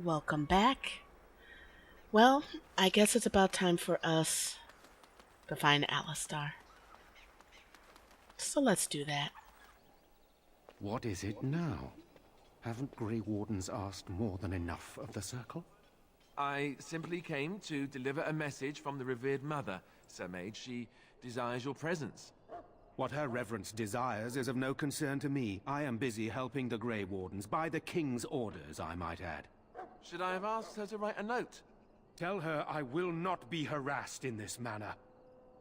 Welcome back. Well, I guess it's about time for us to find Alistar. So let's do that. What is it now? Haven't Grey Wardens asked more than enough of the Circle? I simply came to deliver a message from the revered mother, Sir Mage. She desires your presence. What her reverence desires is of no concern to me. I am busy helping the Grey Wardens, by the King's orders, I might add. Should I have asked her to write a note? Tell her I will not be harassed in this manner.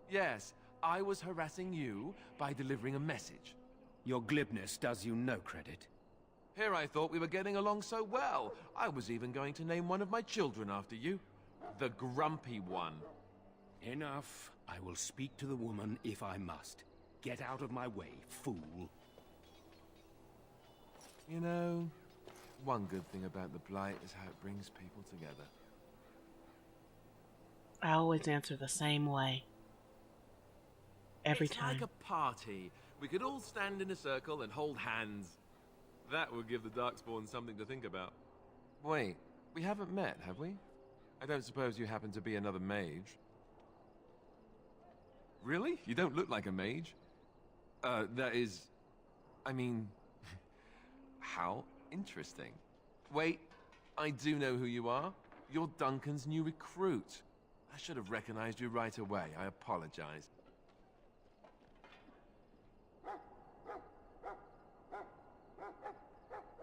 Yes, I was harassing you by delivering a message. Your glibness does you no credit. Here I thought we were getting along so well. I was even going to name one of my children after you. The Grumpy One. Enough. I will speak to the woman if I must. Get out of my way, fool. You know, one good thing about the Blight is how it brings people together. I always answer the same way. Every time. It's like a party. We could all stand in a circle and hold hands. That would give the Darkspawn something to think about. Wait, we haven't met, have we? I don't suppose you happen to be another mage? Really? You don't look like a mage. That is... I mean... how interesting. Wait, I do know who you are. You're Duncan's new recruit. I should have recognized you right away. I apologize.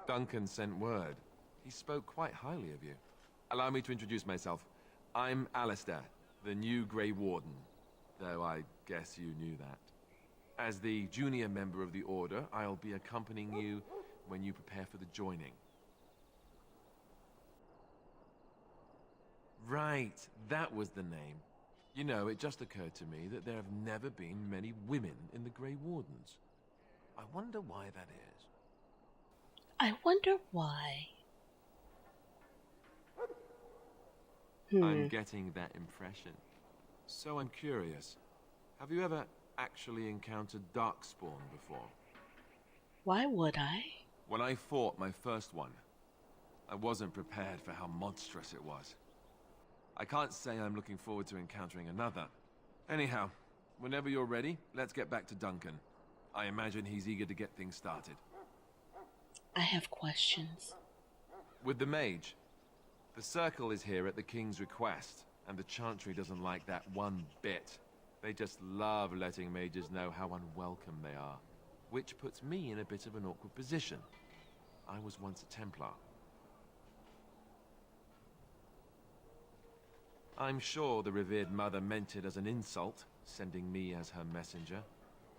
Duncan sent word. He spoke quite highly of you. Allow me to introduce myself. I'm Alistair, the new Grey Warden. Though I guess you knew that. As the junior member of the Order, I'll be accompanying you when you prepare for the joining. Right, that was the name. You know, it just occurred to me that there have never been many women in the Grey Wardens. I wonder why that is. I wonder why. I'm getting that impression. So I'm curious. Have you ever actually encountered Darkspawn before? Why would I? When I fought my first one, I wasn't prepared for how monstrous it was. I can't say I'm looking forward to encountering another. Anyhow, whenever you're ready, let's get back to Duncan. I imagine he's eager to get things started. I have questions. With the mage, the Circle is here at the King's request, and the Chantry doesn't like that one bit. They just love letting mages know how unwelcome they are, which puts me in a bit of an awkward position. I was once a Templar. I'm sure the revered mother meant it as an insult, sending me as her messenger,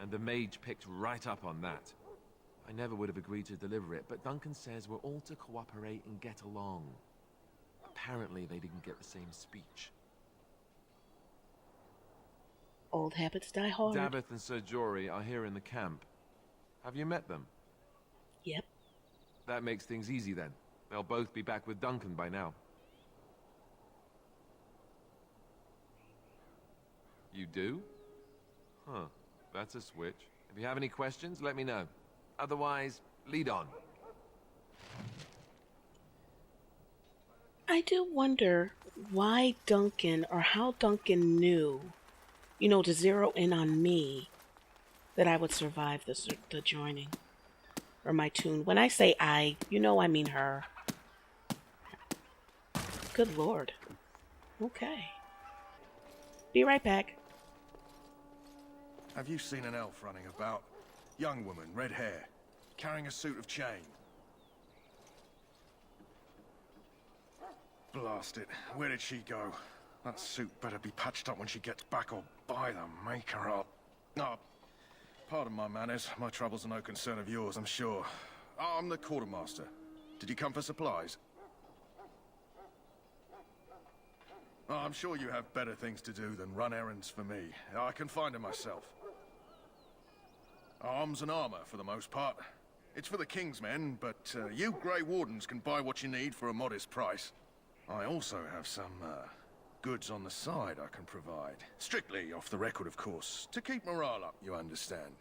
and the mage picked right up on that. I never would have agreed to deliver it, but Duncan says we're all to cooperate and get along. Apparently they didn't get the same speech. Old habits die hard. Davith and Sir Jory are here in the camp. Have you met them? Yep. That makes things easy then. They'll both be back with Duncan by now. You do? Huh. That's a switch. If you have any questions, let me know. Otherwise, lead on. I do wonder why Duncan, or how Duncan knew, to zero in on me, that I would survive the joining. Or my tune. When I say I mean her. Good lord. Okay. Be right back. Have you seen an elf running about? Young woman, red hair, carrying a suit of chain. Blast it. Where did she go? That suit better be patched up when she gets back, or by the maker up. Oh, pardon my manners. My troubles are no concern of yours, I'm sure. I'm the quartermaster. Did you come for supplies? Oh, I'm sure you have better things to do than run errands for me. I can find them myself. Arms and armor, for the most part. It's for the King's men, but you Grey Wardens can buy what you need for a modest price. I also have some goods on the side I can provide. Strictly off the record, of course. To keep morale up, you understand.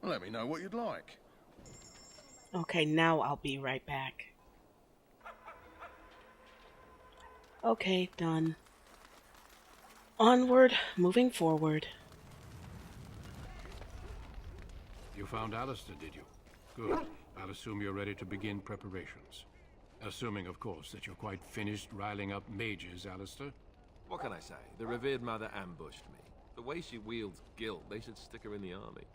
Let me know what you'd like. Okay, now I'll be right back. Okay, done. Onward, moving forward. You found Alistair, did you? Good. I'll assume you're ready to begin preparations. Assuming, of course, that you're quite finished riling up mages, Alistair. What can I say? The revered mother ambushed me. The way she wields guilt, they should stick her in the army.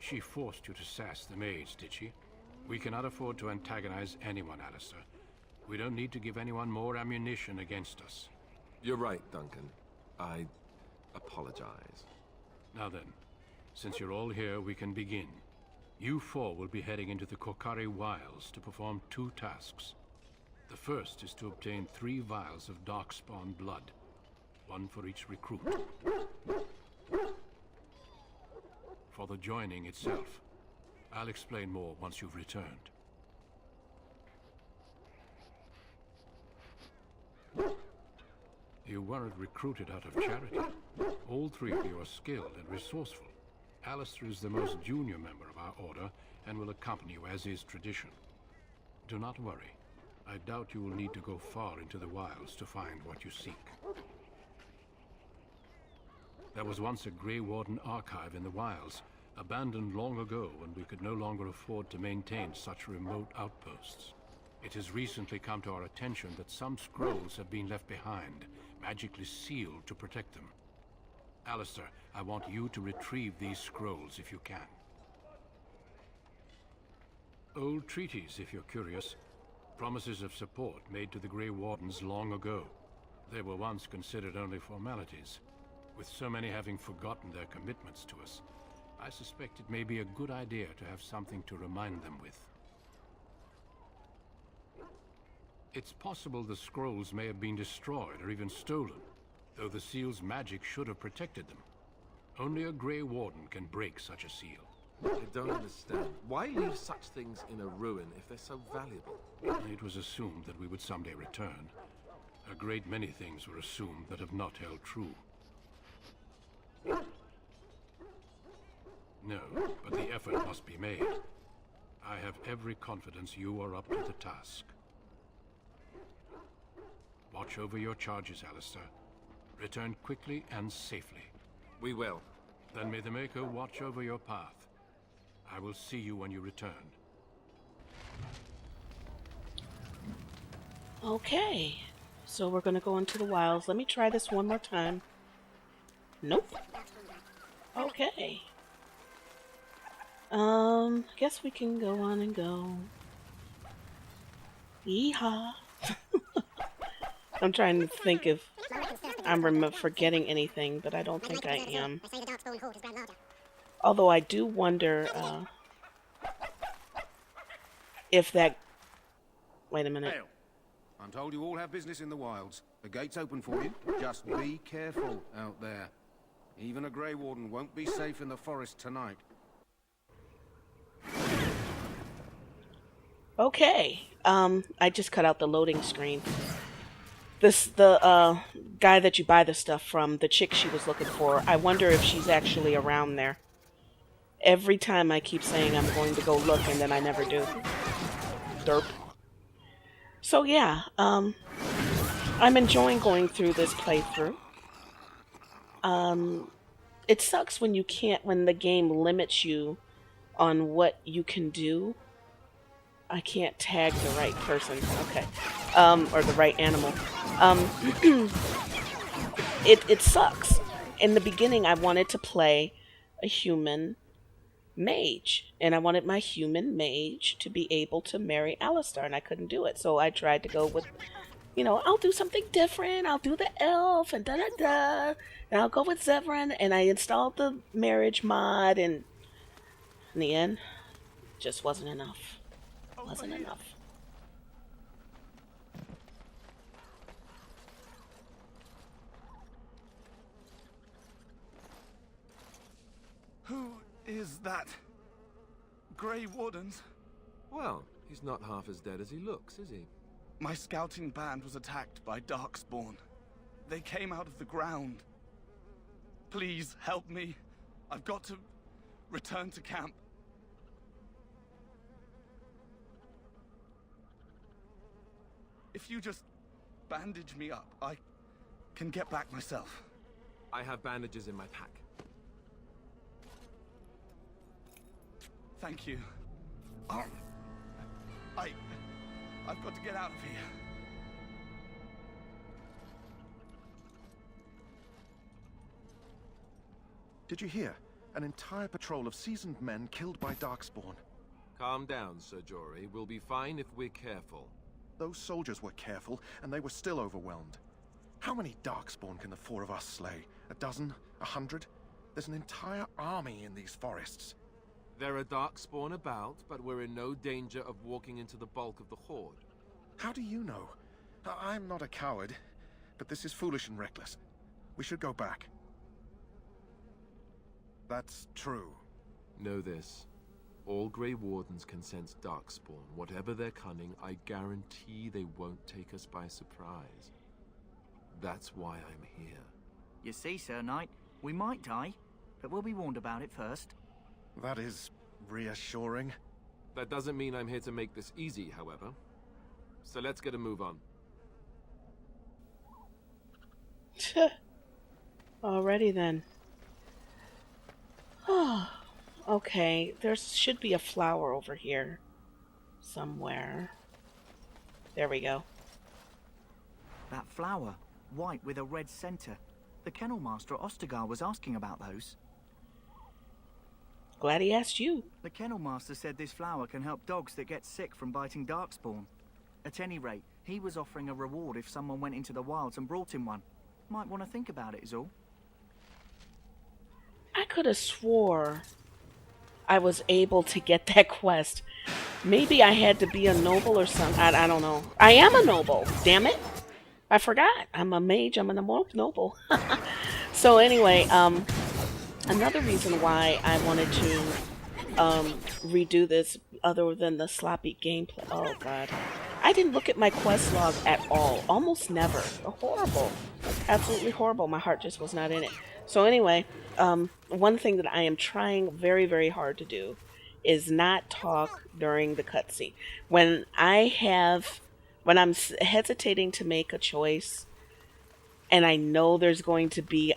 She forced you to sass the mage, did she? We cannot afford to antagonize anyone, Alistair. We don't need to give anyone more ammunition against us. You're right, Duncan. I apologize. Now then, since you're all here, we can begin. You four will be heading into the Korcari Wilds to perform 2 tasks. The first is to obtain 3 vials of darkspawn blood, 1 for each recruit. For the joining itself, I'll explain more once you've returned. You weren't recruited out of charity. All 3 of you are skilled and resourceful. Alistair is the most junior member of our order and will accompany you as is tradition. Do not worry. I doubt you will need to go far into the wilds to find what you seek. There was once a Grey Warden archive in the wilds, abandoned long ago when we could no longer afford to maintain such remote outposts. It has recently come to our attention that some scrolls have been left behind, magically sealed to protect them. Alistair, I want you to retrieve these scrolls if you can. Old treaties, if you're curious. Promises of support made to the Grey Wardens long ago. They were once considered only formalities. With so many having forgotten their commitments to us, I suspect it may be a good idea to have something to remind them with. It's possible the scrolls may have been destroyed or even stolen, though the seal's magic should have protected them. Only a Grey Warden can break such a seal. I don't understand. Why leave such things in a ruin if they're so valuable? It was assumed that we would someday return. A great many things were assumed that have not held true. No, but the effort must be made. I have every confidence you are up to the task. Watch over your charges, Alistair. Return quickly and safely. We will. Then may the Maker watch over your path. I will see you when you return. Okay, so we're gonna go into the wilds. Let me try this one more time. Nope. Okay. Guess we can go on and go. Yeehaw. I'm trying to think if I'm forgetting anything, but I don't think I am. Although I do wonder if that... Wait a minute. Hail. I'm told you all have business in the wilds. The gate's open for you. Just be careful out there. Even a Grey Warden won't be safe in the forest tonight. Okay. I just cut out the loading screen. The guy that you buy the stuff from, the chick she was looking for, I wonder if she's actually around there. Every time I keep saying I'm going to go look and then I never do. Derp. So yeah, I'm enjoying going through this playthrough. It sucks when you can't, when the game limits you on what you can do. I can't tag the right person, okay, or the right animal. It sucks. In the beginning, I wanted to play a human mage, and I wanted my human mage to be able to marry Alistair, and I couldn't do it. So I tried to go with, you know, I'll do something different. I'll do the elf and da-da-da, and I'll go with Zevran, and I installed the marriage mod, and in the end, just wasn't enough. Wasn't enough. Who is that? Grey Wardens? Well, he's not half as dead as he looks, is he? My scouting band was attacked by Darkspawn. They came out of the ground. Please help me. I've got to return to camp. If you just bandage me up. I can get back myself. I have bandages in my pack. Thank you. I've got to get out of here. Did you hear? An entire patrol of seasoned men killed by Darkspawn. Calm down, Sir Jory. We'll be fine if we're careful. Those soldiers were careful, and they were still overwhelmed. How many Darkspawn can the four of us slay? A dozen? 100? There's an entire army in these forests. There are Darkspawn about, but we're in no danger of walking into the bulk of the Horde. How do you know? I'm not a coward, but this is foolish and reckless. We should go back. That's true. Know this. All Grey Wardens can sense Darkspawn. Whatever their cunning, I guarantee they won't take us by surprise. That's why I'm here. You see, Sir Knight, we might die, but we'll be warned about it first. That is reassuring. That doesn't mean I'm here to make this easy, however. So let's get a move on. Alrighty then. Okay, there should be a flower over here somewhere. There we go. That flower, white with a red center. The kennel master at Ostagar was asking about those. Glad he asked you. The kennel master said this flower can help dogs that get sick from biting Darkspawn. At any rate, he was offering a reward if someone went into the wilds and brought him one. Might want to think about it is all. I could have swore I was able to get that quest. Maybe I had to be a noble or something. I don't know. I am a noble. Damn it. I forgot. I'm a mage. I'm a noble. So anyway, another reason why I wanted to redo this, other than the sloppy gameplay. Oh god, I didn't look at my quest log at all. Almost never. Horrible. Absolutely horrible. My heart just was not in it. So anyway, one thing that I am trying very, very hard to do is not talk during the cutscene. When I'm hesitating to make a choice, and I know there's going to be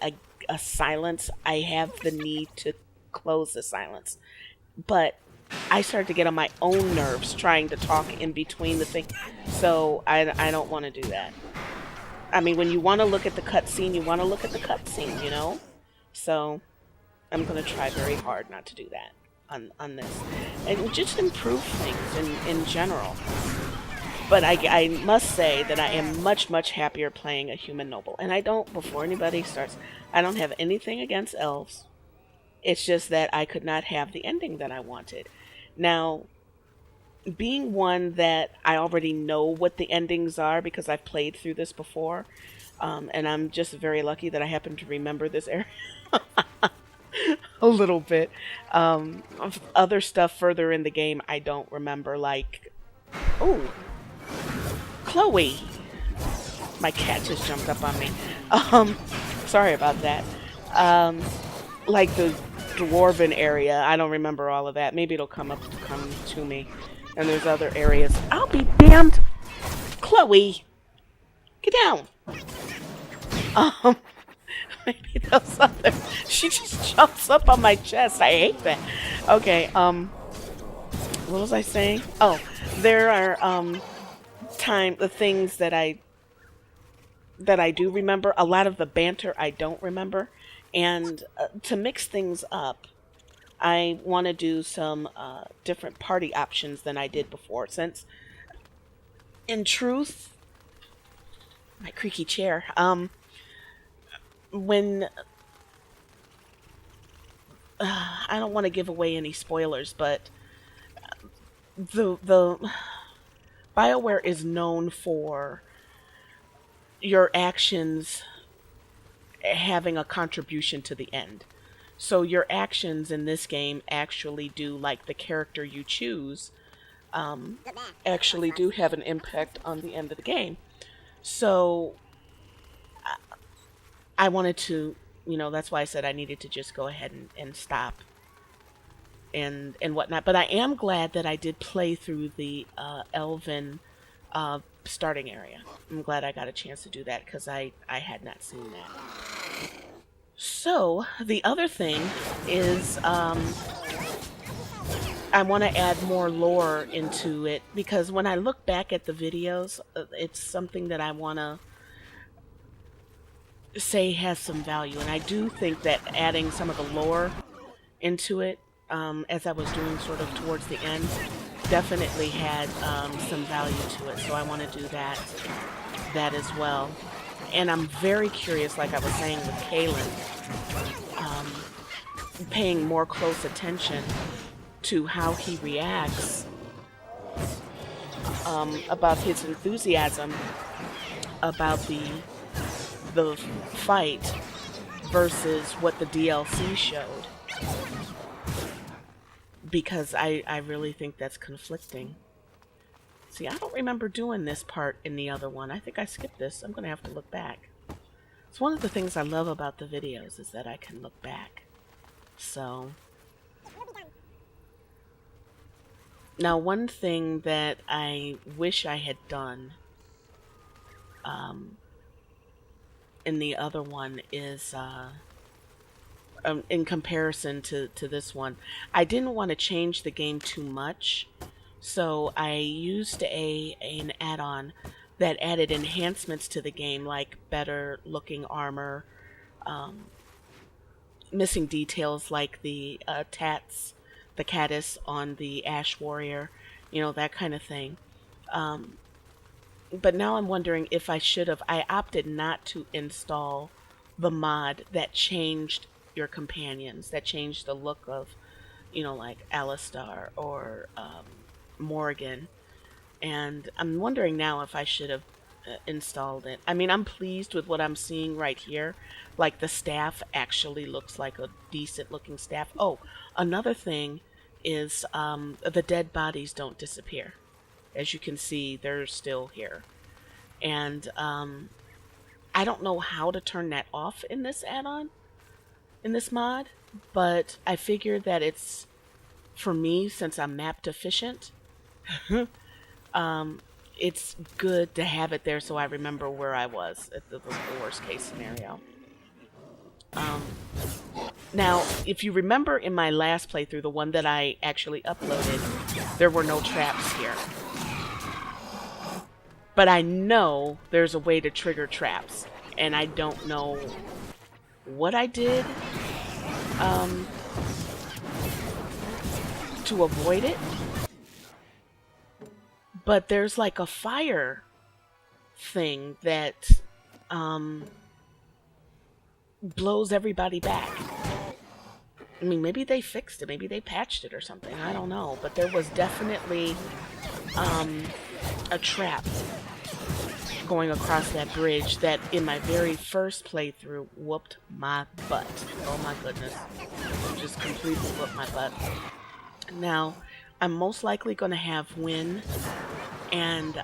a silence, I have the need to close the silence. But I started to get on my own nerves trying to talk in between the thing. So I don't want to do that. I mean, when you want to look at the cutscene, you want to look at the cutscene, you know? So I'm going to try very hard not to do that on this. And just improve things in general. But I must say that I am much, much happier playing a human noble. And I don't, before anybody starts, I don't have anything against elves. It's just that I could not have the ending that I wanted. Now, being one that I already know what the endings are because I've played through this before, and I'm just very lucky that I happen to remember this area a little bit. Other stuff further in the game I don't remember, like, oh, Chloe. My cat just jumped up on me. Sorry about that. Like the dwarven area, I don't remember all of that. Maybe it'll come to me. And there's other areas. I'll be damned. Chloe, get down. Maybe those other. She just jumps up on my chest. I hate that. Okay. What was I saying? Oh, there are the things that I do remember. A lot of the banter I don't remember. And to mix things up, I want to do some different party options than I did before. Since, in truth, my creaky chair, when I don't want to give away any spoilers, but the BioWare is known for your actions having a contribution to the end. So your actions in this game actually do, like the character you choose, actually do have an impact on the end of the game. So I wanted to, that's why I said I needed to just go ahead and stop and whatnot. But I am glad that I did play through the Elven starting area. I'm glad I got a chance to do that because I had not seen that. So the other thing is I want to add more lore into it because when I look back at the videos, it's something that I want to say has some value. And I do think that adding some of the lore into it, as I was doing sort of towards the end, definitely had some value to it. So I want to do that as well. And I'm very curious, like I was saying with Calin, paying more close attention to how he reacts, about his enthusiasm about the fight versus what the DLC showed, because I really think that's conflicting. See, I don't remember doing this part in the other one. I think I skipped this. I'm gonna have to look back. It's one of the things I love about the videos is that I can look back. So now, one thing that I wish I had done in the other one is, in comparison to this one, I didn't want to change the game too much, so I used an add-on that added enhancements to the game, like better looking armor, missing details like the tats, the caddis on the Ash Warrior, you know, that kind of thing. But now I'm wondering if I should have. I opted not to install the mod that changed your companions, that changed the look of, you know, like Ostagar or Morrigan. And I'm wondering now if I should have installed it. I mean, I'm pleased with what I'm seeing right here. Like, the staff actually looks like a decent looking staff. Oh, another thing is the dead bodies don't disappear. As you can see, they're still here. And I don't know how to turn that off in this add-on, in this mod, but I figured that it's, for me, since I'm map deficient, it's good to have it there so I remember where I was at the worst case scenario. Now, if you remember in my last playthrough, the one that I actually uploaded, there were no traps here. But I know there's a way to trigger traps, and I don't know what I did to avoid it. But there's like a fire thing that blows everybody back. I mean, maybe they fixed it, maybe they patched it or something, I don't know. But there was definitely a trap going across that bridge that in my very first playthrough whooped my butt. Oh my goodness. Just completely whooped my butt. Now, I'm most likely going to have Win and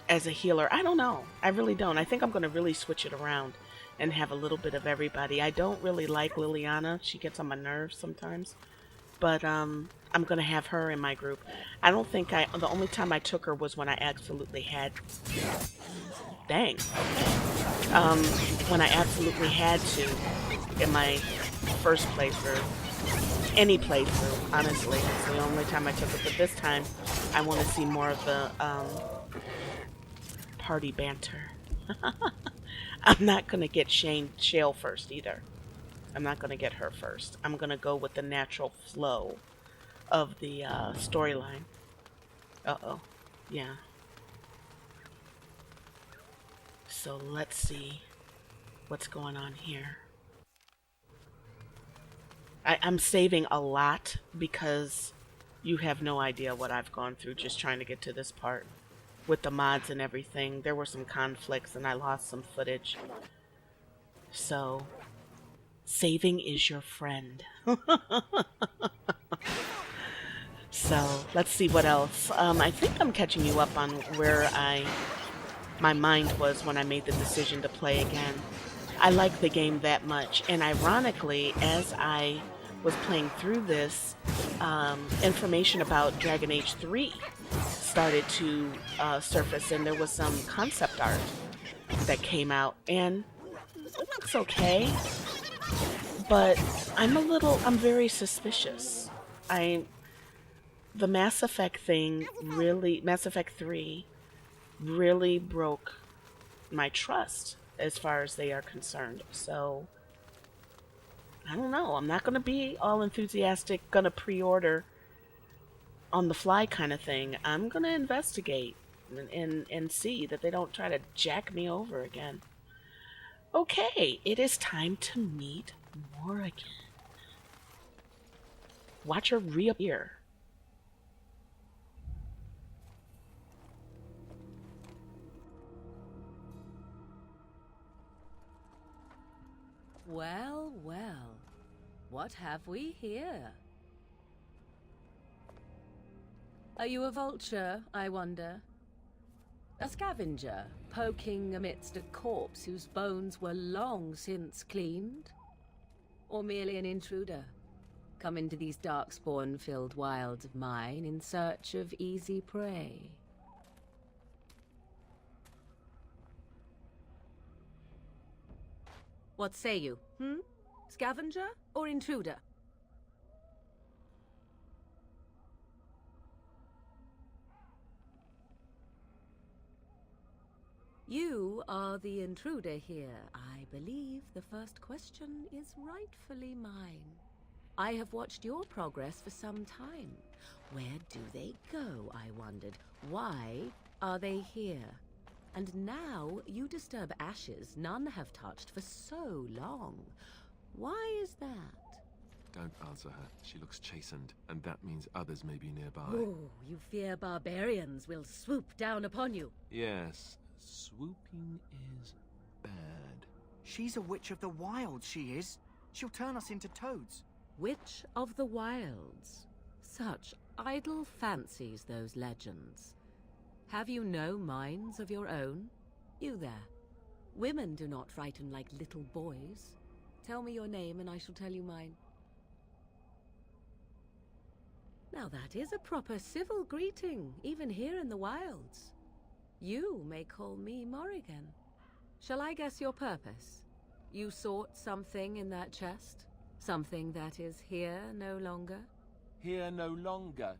as a healer. I don't know. I really don't. I think I'm going to really switch it around and have a little bit of everybody. I don't really like Liliana. She gets on my nerves sometimes. But I'm going to have her in my group. I don't think the only time I took her was when I absolutely had... Dang. When I absolutely had to in my first playthrough. Any playthrough, honestly. It's the only time I took it. But this time, I want to see more of the party banter. I'm not going to get Shale first either. I'm not going to get her first. I'm going to go with the natural flow of the storyline. Uh-oh. Yeah. So let's see what's going on here. I'm saving a lot because you have no idea what I've gone through just trying to get to this part. With the mods and everything, there were some conflicts and I lost some footage. So, saving is your friend. So, let's see what else. I think I'm catching you up on where my mind was when I made the decision to play again. I like the game that much, and ironically, as I was playing through this, information about Dragon Age 3 started to surface, and there was some concept art that came out, and it looks okay, but I'm very suspicious. The Mass Effect thing really, Mass Effect 3 really broke my trust as far as they are concerned. So, I don't know. I'm not going to be all enthusiastic, going to pre-order on the fly kind of thing. I'm going to investigate and see that they don't try to jack me over again. Okay, it is time to meet Morrigan. Watch her reappear. Well, well. What have we here? Are you a vulture, I wonder? A scavenger, poking amidst a corpse whose bones were long since cleaned? Or merely an intruder, come into these darkspawn-filled wilds of mine in search of easy prey? What say you, Scavenger or intruder? You are the intruder here. I believe the first question is rightfully mine. I have watched your progress for some time. Where do they go, I wondered? Why are they here? And now you disturb ashes none have touched for so long. Why is that? Don't answer her. She looks chastened, and that means others may be nearby. Oh, you fear barbarians will swoop down upon you. Yes, swooping is bad. She's a witch of the wilds, she is. She'll turn us into toads. Witch of the Wilds. Such idle fancies, those legends. Have you no minds of your own? You there. Women do not frighten like little boys. Tell me your name and I shall tell you mine. Now that is a proper civil greeting, even here in the wilds. You may call me Morrigan. Shall I guess your purpose? You sought something in that chest? Something that is here no longer? Here no longer?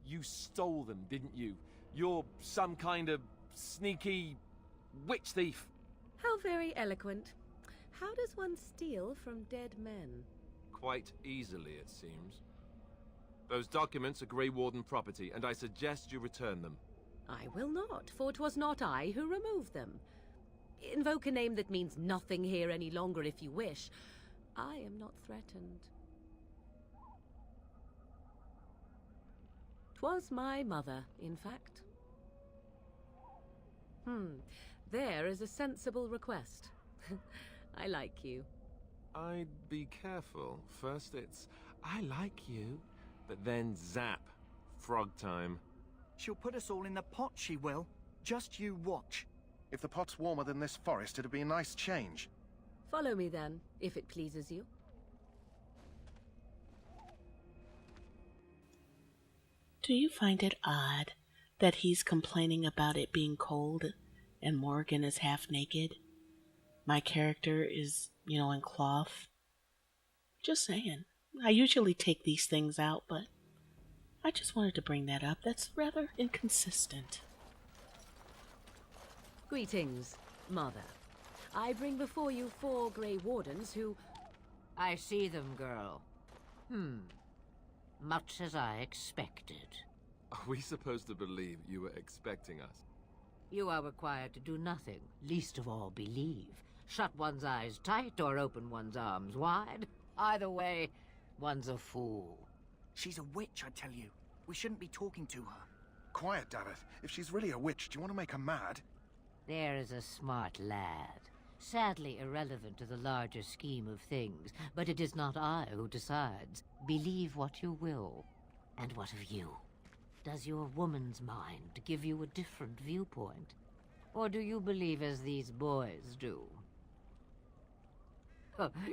You stole them, didn't you? You're some kind of sneaky witch thief. How very eloquent. How does one steal from dead men? Quite easily, it seems. Those documents are Grey Warden property, and I suggest you return them. I will not, for 'twas not I who removed them. Invoke a name that means nothing here any longer if you wish. I am not threatened. 'Twas my mother, in fact. There is a sensible request. I like you. I'd be careful. First it's, I like you, but then zap. Frog time. She'll put us all in the pot, she will. Just you watch. If the pot's warmer than this forest, it'd be a nice change. Follow me then, if it pleases you. Do you find it odd that he's complaining about it being cold and Morrigan is half naked? My character is, in cloth. Just saying. I usually take these things out, but I just wanted to bring that up. That's rather inconsistent. Greetings, Mother. I bring before you 4 Grey Wardens who... I see them, girl. Much as I expected. Are we supposed to believe you were expecting us? You are required to do nothing, least of all believe. Shut one's eyes tight or open one's arms wide. Either way, one's a fool. She's a witch, I tell you. We shouldn't be talking to her. Quiet, Davith. If she's really a witch, do you want to make her mad? There is a smart lad. Sadly irrelevant to the larger scheme of things, but it is not I who decides. Believe what you will. And what of you? Does your woman's mind give you a different viewpoint? Or do you believe as these boys do?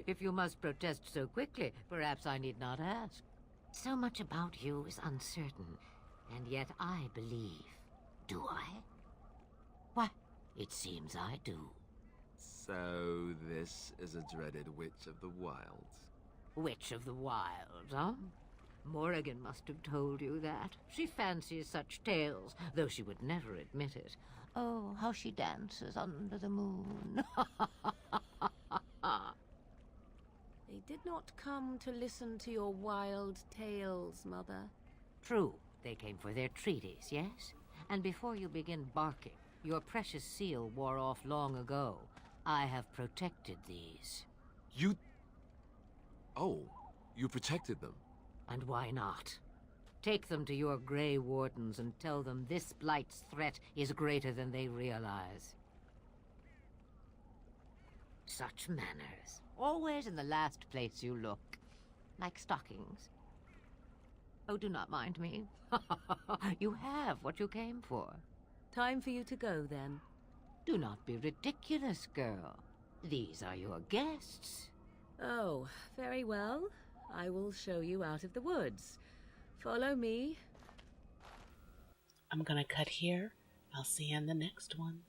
If you must protest so quickly, perhaps I need not ask. So much about you is uncertain, and yet I believe. Do I? Why, it seems I do. So this is a dreaded Witch of the Wilds. Witch of the Wilds, huh? Morrigan must have told you that. She fancies such tales, though she would never admit it. Oh, how she dances under the moon. They did not come to listen to your wild tales, Mother. True, they came for their treaties, yes? And before you begin barking, your precious seal wore off long ago. I have protected these. You... Oh, you protected them. And why not? Take them to your Grey Wardens and tell them this Blight's threat is greater than they realize. Such manners. Always in the last place you look. Like stockings. Oh, do not mind me. You have what you came for. Time for you to go, then. Do not be ridiculous, girl. These are your guests. Oh, very well. I will show you out of the woods. Follow me. I'm gonna cut here. I'll see you in the next one.